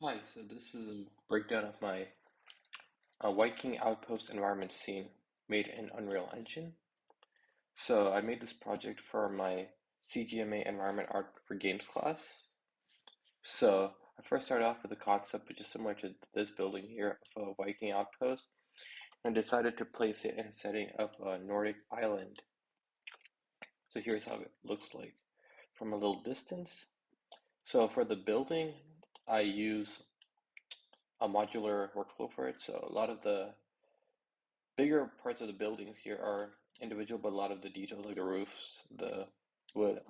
Hi, so this is a breakdown of my Viking Outpost environment scene made in Unreal Engine. So I made this project for my CGMA Environment Art for Games class. So I first started off with a concept which is similar to this building here of a Viking outpost, and decided to place it in a setting of a Nordic island. So here's how it looks like from a little distance. So for the building, I use a modular workflow for it. So a lot of the bigger parts of the buildings here are individual, but a lot of the details, like the roofs, the wood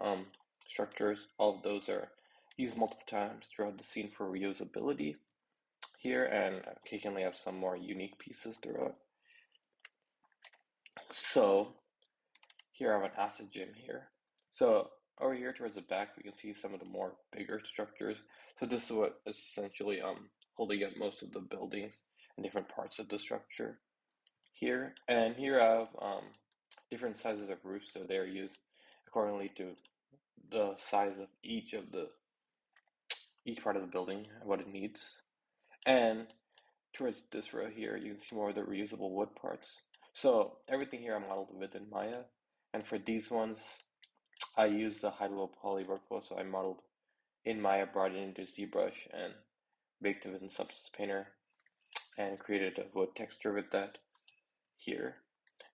structures, all of those are used multiple times throughout the scene for reusability here, and occasionally have some more unique pieces throughout. So here I have an acid gym here. So over here towards the back, we can see some of the more bigger structures. So this is what is essentially holding up most of the buildings and different parts of the structure here. And here I have different sizes of roofs, so they're used accordingly to the size of each part of the building and what it needs. And towards this row here, you can see more of the reusable wood parts. So everything here I modeled within Maya, and for these ones, I used the high-level poly workflow. So I modeled in Maya, brought it into ZBrush, and baked it within Substance Painter, and created a wood texture with that here.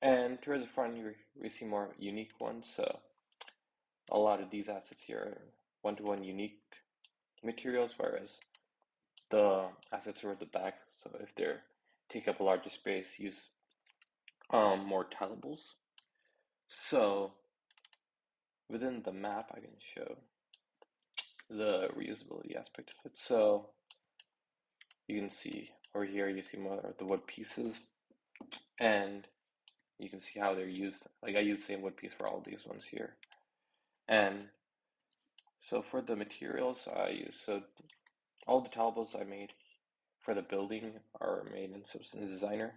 And towards the front, we see more unique ones. So a lot of these assets here are one-to-one unique materials, whereas the assets are at the back. So if they take up a larger space, use more tilables. So within the map, I can show the reusability aspect of it. So you can see over here, you see more of the wood pieces, and you can see how they're used. Like I use the same wood piece for all these ones here. And so for the materials I use, so all the tilables I made for the building are made in Substance Designer.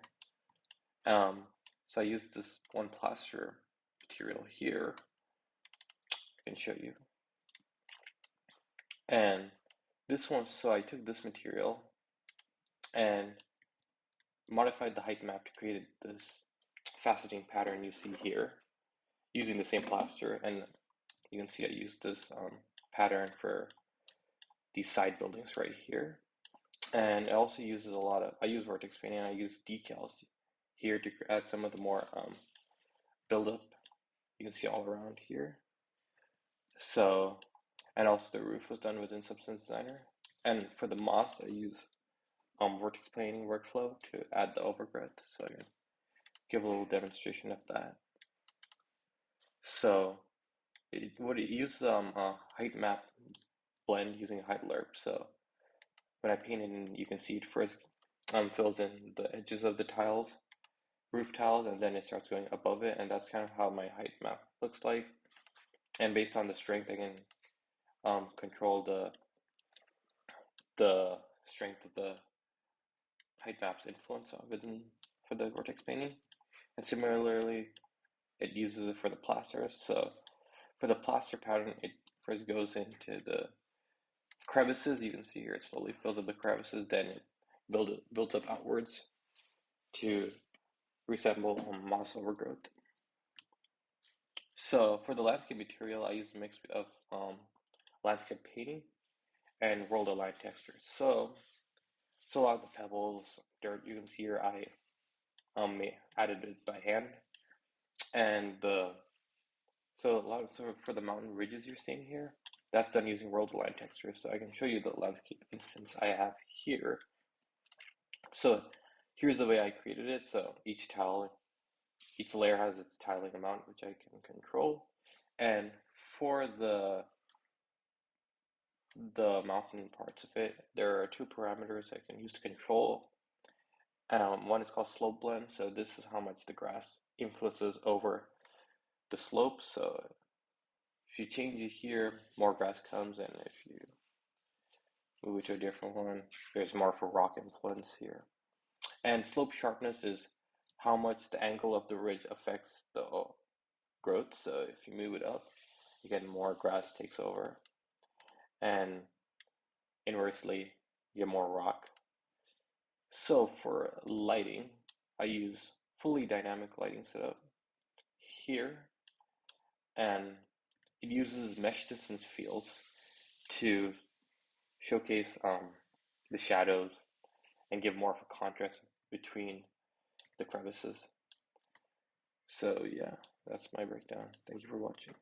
So I used this one plaster material here. I can show you. And this one, so I took this material and modified the height map to create this faceting pattern you see here using the same plaster. And you can see I used this pattern for these side buildings right here. And it also uses a lot of, I use vertex painting and I use decals here to add some of the more build-up you can see all around here. So, and also the roof was done within Substance Designer. And for the moss, I use vertex painting workflow to add the overgrowth. So I can give a little demonstration of that. So it uses a height map blend using a height lerp. So when I paint it in, you can see it first fills in the edges of the tiles, roof tiles, and then it starts going above it. And that's kind of how my height map looks like. And based on the strength, I can control the strength of the height map's influence within for the vortex painting. And similarly, it uses it for the plasters. So for the plaster pattern, it first goes into the crevices. You can see here it slowly fills up the crevices, then it builds up outwards to resemble moss overgrowth. So for the landscape material, I use a mix of landscape painting and world aligned textures. So a lot of the pebbles, dirt you can see here, I added it by hand, and the so a lot of for the mountain ridges you're seeing here, that's done using world aligned textures. So I can show you the landscape instance I have here. So here's the way I created it. So each layer has its tiling amount, which I can control, and for the mountain parts of it, there are two parameters I can use to control. One is called slope blend. So this is how much the grass influences over the slope. So if you change it here, more grass comes, and if you move it to a different one, there's more for rock influence here. And slope sharpness is how much the angle of the ridge affects the growth. So if you move it up, you get more grass takes over. And inversely, you get more rock. So for lighting, I use fully dynamic lighting setup here, and it uses mesh distance fields to showcase the shadows and give more of a contrast between the crevices. So yeah, that's my breakdown. Thank you for watching.